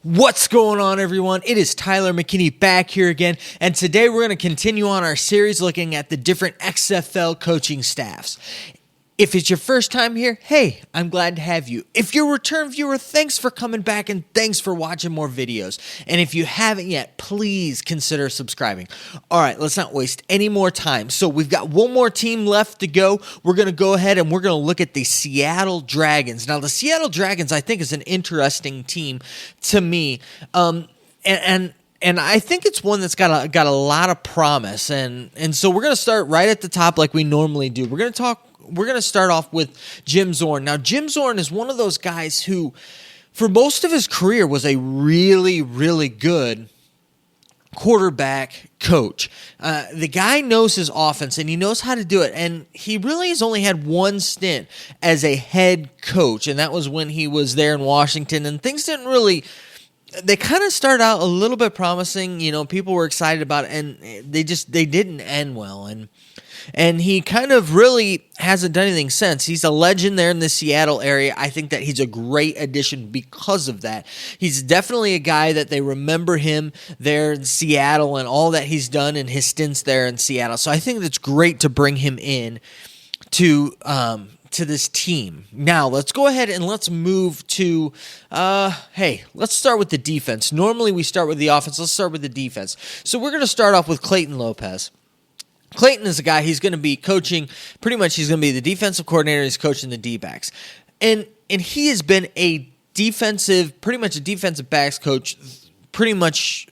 What's going on, everyone? It is Tyler McKinney back here again, and today we're going to continue on our series looking at the different XFL coaching staffs. If it's your first time here, hey, I'm glad to have you. If you're a return viewer, thanks for coming back and thanks for watching more videos. And if you haven't yet, please consider subscribing. All right, let's not waste any more time. So we've got one more team left to go. We're going to go ahead and we're going to look at the Seattle Dragons. Now, the Seattle Dragons, I think, is an interesting team to me. And I think it's one that's got a lot of promise. And so we're going to start right at the top like we normally do. We're going to start off with Jim Zorn. Now, Jim Zorn is one of those guys who, for most of his career, was a really, really good quarterback coach. The guy knows his offense, and he knows how to do it. And he really has only had one stint as a head coach, and that was when he was there in Washington. And things didn't really... They kind of started out a little bit promising. You know, people were excited about it, and they didn't end well. And he kind of really hasn't done anything since. He's a legend there in the Seattle area. I think that he's a great addition because of that. He's definitely a guy that they remember him there in Seattle and all that he's done in his stints there in Seattle. So I think it's great to bring him in to this team. Now, let's go ahead and let's move to, let's start with the defense. Normally we start with the offense. Let's start with the defense. So we're going to start off with Clayton Lopez. Clayton is a guy, he's going to be coaching, pretty much he's going to be the defensive coordinator, he's coaching the D-backs. And he has been pretty much a defensive backs coach, pretty much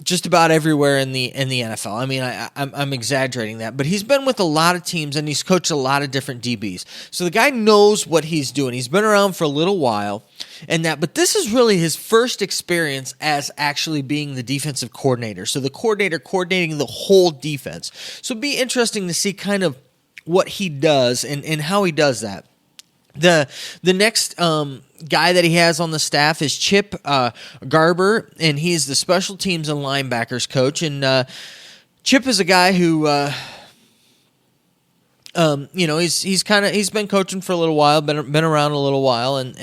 just about everywhere in the NFL. I mean, I'm exaggerating that, but he's been with a lot of teams and he's coached a lot of different DBs. So the guy knows what he's doing. He's been around for a little while, but this is really his first experience as actually being the defensive coordinator. So the coordinator coordinating the whole defense. So it'd be interesting to see kind of what he does and how he does that. The next guy that he has on the staff is Chip Garber, and he's the special teams and linebackers coach. And Chip is a guy who, he's been coaching for a little while, been around a little while,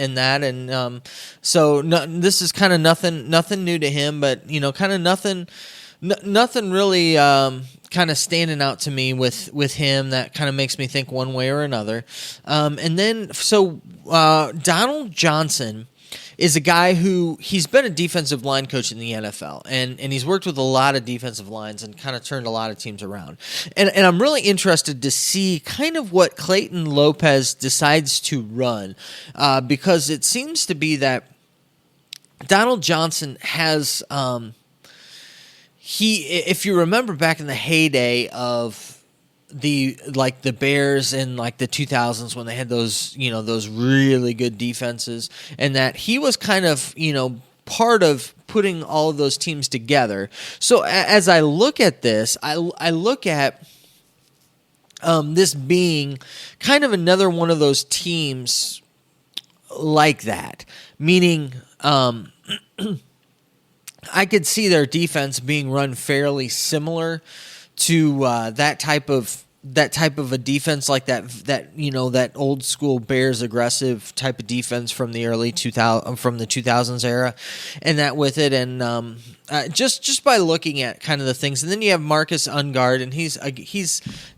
so this is kind of nothing new to him, but kind of nothing really kind of standing out to me with him that kind of makes me think one way or another. Donald Johnson is a guy who he's been a defensive line coach in the NFL, and he's worked with a lot of defensive lines and kind of turned a lot of teams around. And I'm really interested to see kind of what Clayton Lopez decides to run, because it seems to be that Donald Johnson has if you remember back in the heyday of the Bears in like the 2000s when they had those really good defenses, and that he was kind of part of putting all of those teams together. So as I look at this, I look at this being kind of another one of those teams like that, meaning I could see their defense being run fairly similar to that type of a defense, like that old school Bears aggressive type of defense from the early 2000s era, and that with it, and just by looking at kind of the things. And then you have Marcus Ungard, and he's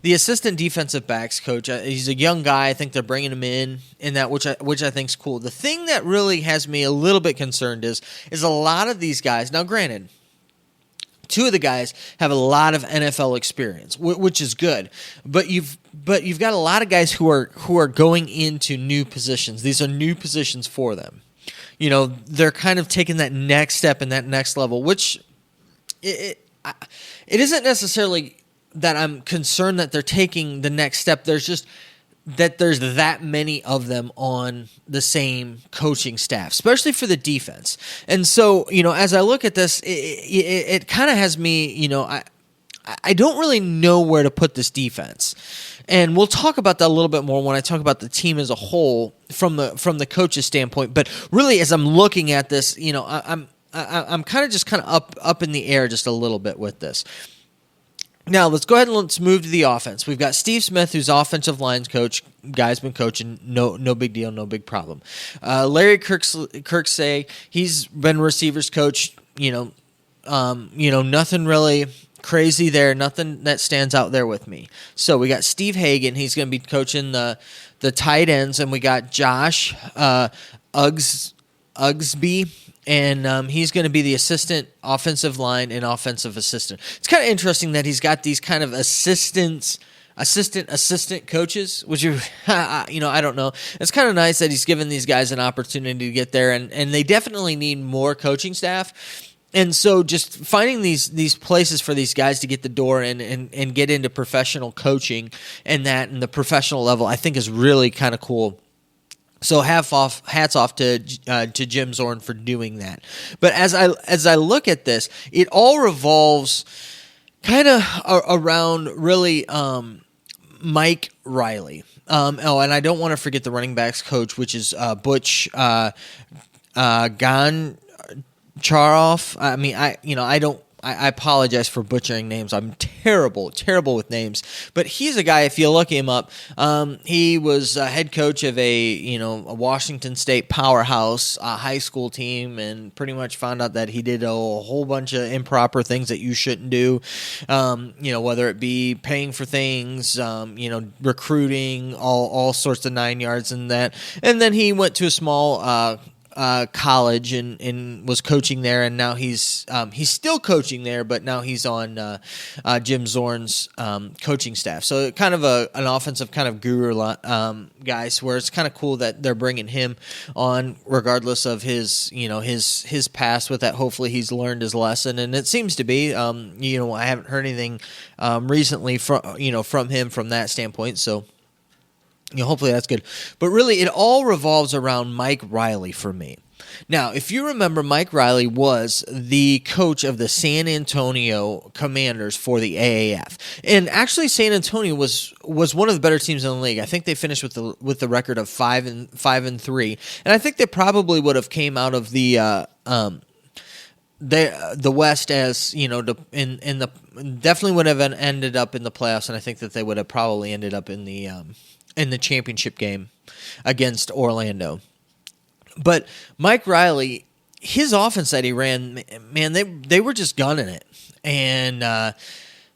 the assistant defensive backs coach. He's a young guy. I think they're bringing him in that, which I think is cool. The thing that really has me a little bit concerned is a lot of these guys. Now, granted, two of the guys have a lot of NFL experience, which is good. But you've got a lot of guys who are going into new positions. These are new positions for them. They're kind of taking that next step and that next level, which it isn't necessarily that I'm concerned that they're taking the next step. There's just that there's that many of them on the same coaching staff, especially for the defense. And so, as I look at this, it kind of has me, I don't really know where to put this defense. And we'll talk about that a little bit more when I talk about the team as a whole from the coach's standpoint. But really, as I'm looking at this, I'm kind of up in the air just a little bit with this. Now, let's go ahead and let's move to the offense. We've got Steve Smith, who's offensive lines coach. Guy's been coaching, no big deal, no big problem. Larry Kirksey, he's been receivers coach. Nothing really crazy there, nothing that stands out there with me. So we got Steve Hagan. He's going to be coaching the tight ends, and we got Josh Ugsby. And he's going to be the assistant offensive line and offensive assistant. It's kind of interesting that he's got these kind of assistant coaches, which I don't know. It's kind of nice that he's given these guys an opportunity to get there, and they definitely need more coaching staff. And so just finding these places for these guys to get the door and get into professional coaching and the professional level, I think is really kind of cool. So hats off to Jim Zorn for doing that. But as I look at this, it all revolves kind of around really Mike Riley. And I don't want to forget the running backs coach, which is Butch Goncharov. I apologize for butchering names. I'm terrible with names. But he's a guy, if you look him up, he was a head coach of a Washington State powerhouse high school team, and pretty much found out that he did a whole bunch of improper things that you shouldn't do. Whether it be paying for things, recruiting, all sorts of 9 yards and that. And then he went to a small college and was coaching there, and now he's still coaching there, but now he's on Jim Zorn's coaching staff. So kind of an offensive kind of guru guys, where it's kind of cool that they're bringing him on, regardless of his past with that. Hopefully he's learned his lesson, and it seems to be. I haven't heard anything recently from him from that standpoint. So. Hopefully that's good. But really, it all revolves around Mike Riley for me. Now, if you remember, Mike Riley was the coach of the San Antonio Commanders for the AAF. And actually, San Antonio was one of the better teams in the league. I think they finished with the record of 5-3. And I think they probably would have came out of the West as definitely would have ended up in the playoffs, and I think that they would have probably ended up in the championship game against Orlando. But Mike Riley, his offense that he ran, man, they were just gunning it. And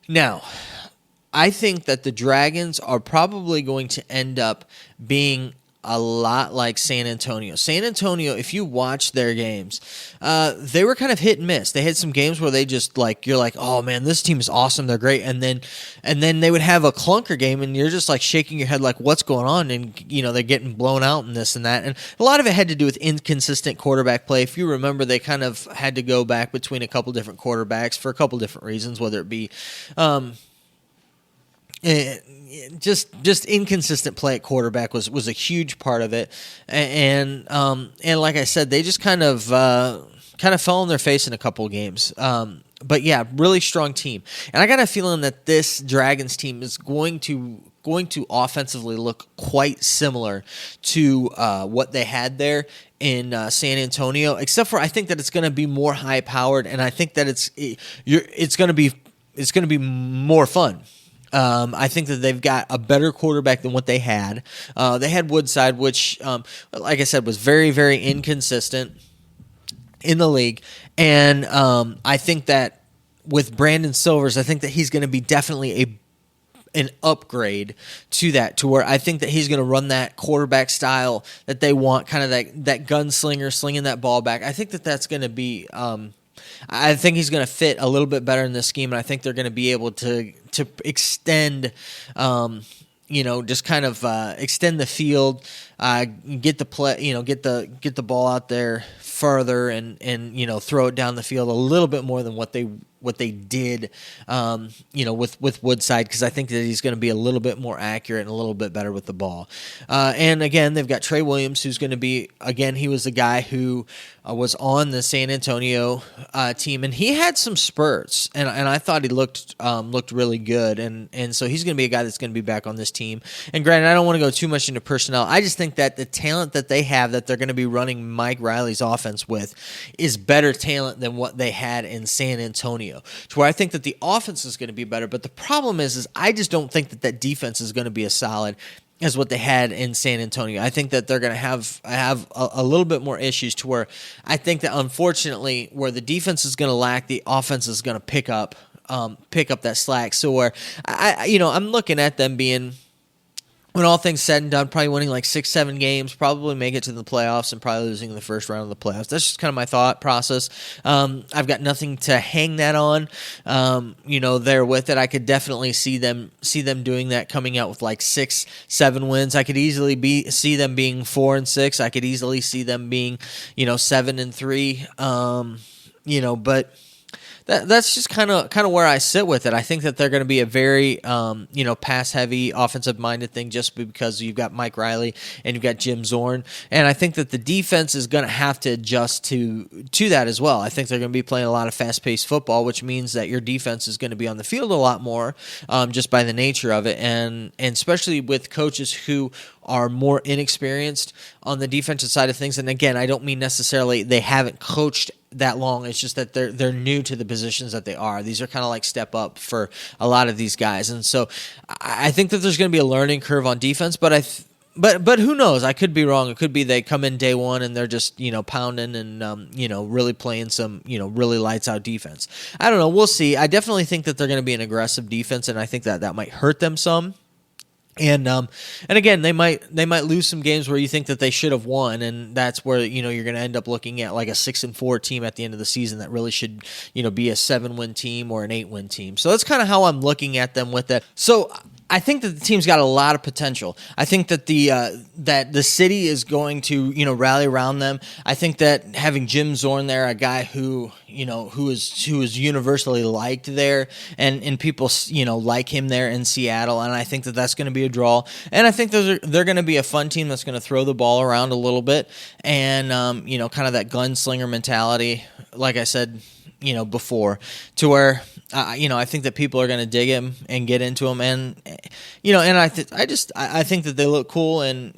now, I think that the Dragons are probably going to end up being a lot like San Antonio. San Antonio, if you watch their games, they were kind of hit and miss. They had some games where they just you're like, oh man, this team is awesome, they're great, and then they would have a clunker game, and you're just like shaking your head like, what's going on? And they're getting blown out and this and that. And a lot of it had to do with inconsistent quarterback play. If you remember, they kind of had to go back between a couple different quarterbacks for a couple different reasons, whether it be just inconsistent play at quarterback was a huge part of it, and like I said, they just kind of fell on their face in a couple of games. But yeah, really strong team, and I got a feeling that this Dragons team is going to offensively look quite similar to what they had there in San Antonio, except for I think that it's going to be more high powered, and I think that it's going to be more fun. I think that they've got a better quarterback than what they had. They had Woodside, which, like I said, was very, very inconsistent in the league. And I think that with Brandon Silvers, I think that he's going to be definitely an upgrade to that, to where I think that he's going to run that quarterback style that they want, kind of that gunslinger, slinging that ball back. I think that that's going to be I think he's going to fit a little bit better in this scheme, and I think they're going to be able to extend, just kind of extend the field, get the play, get the ball out there further, and throw it down the field a little bit more than what they did, with Woodside, because I think that he's going to be a little bit more accurate and a little bit better with the ball. And again, they've got Trey Williams, who's going to be, again, he was the guy who was on the San Antonio team, and he had some spurts, and I thought he looked really good, and so he's going to be a guy that's going to be back on this team. And granted, I don't want to go too much into personnel. I just think that the talent that they have, that they're going to be running Mike Riley's offense with, is better talent than what they had in San Antonio. Antonio, to where I think that the offense is going to be better. But the problem is I just don't think that defense is going to be as solid as what they had in San Antonio. I think that they're going to have a little bit more issues, to where I think that, unfortunately, where the defense is going to lack, the offense is going to pick up that slack. So where I'm looking at them being, when all things said and done, probably winning like 6-7 games, probably make it to the playoffs, and probably losing in the first round of the playoffs. That's just kind of my thought process. I've got nothing to hang that on. There with it, I could definitely see them doing that, coming out with like 6-7 wins. I could easily see them being 4-6. I could easily see them being 7-3. But that's just kind of where I sit with it. I think that they're going to be a very pass-heavy, offensive-minded thing, just because you've got Mike Riley and you've got Jim Zorn, and I think that the defense is going to have to adjust to that as well. I think they're going to be playing a lot of fast-paced football, which means that your defense is going to be on the field a lot more, just by the nature of it, and especially with coaches who are more inexperienced on the defensive side of things. And again, I don't mean necessarily they haven't coached that long. It's just that they're new to the positions that they are. These are kind of like step up for a lot of these guys. And so I think that there's going to be a learning curve on defense, but But who knows? I could be wrong. It could be they come in day one and they're just, pounding and, really playing some, really lights out defense. I don't know. We'll see. I definitely think that they're going to be an aggressive defense, and I think that might hurt them some. And again, they might lose some games where you think that they should have won, and that's where you're going to end up looking at like a 6-4 team at the end of the season that really should be a 7-win team or an 8-win team. So that's kind of how I'm looking at them with that. So I think that the team's got a lot of potential. I think that the city is going to rally around them. I think that having Jim Zorn there, a guy who is universally liked there, and people like him there in Seattle, and I think that that's going to be a draw. And I think they're going to be a fun team that's going to throw the ball around a little bit, and kind of that gunslinger mentality, like I said before, to where I think that people are going to dig him and get into him, and and I think that they look cool, and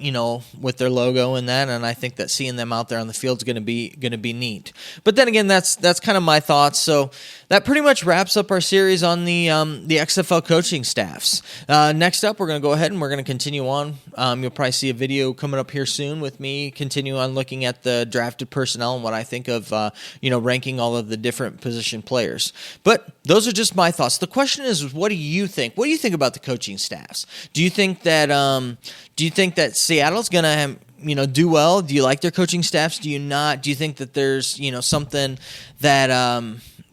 with their logo and that, and I think that seeing them out there on the field is going to be neat. But then again, that's kind of my thoughts. So that pretty much wraps up our series on the XFL coaching staffs. Next up, we're going to go ahead and we're going to continue on. You'll probably see a video coming up here soon with me continue on looking at the drafted personnel and what I think of ranking all of the different position players. But those are just my thoughts. The question is, what do you think? What do you think about the coaching staffs? Do you think that Seattle's going to do well? Do you like their coaching staffs? Do you not? Do you think that there's something that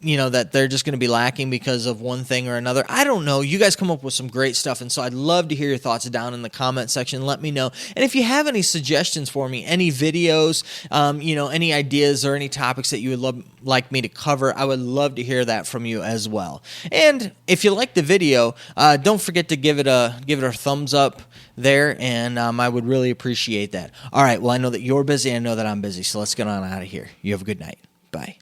that they're just going to be lacking because of one thing or another? I don't know. You guys come up with some great stuff, and so I'd love to hear your thoughts down in the comment section. Let me know. And if you have any suggestions for me, any videos, any ideas or any topics that you would like me to cover, I would love to hear that from you as well. And if you like the video, don't forget to give it a thumbs up there, and I would really appreciate that. All right, well, I know that you're busy. I know that I'm busy, so let's get on out of here. You have a good night. Bye.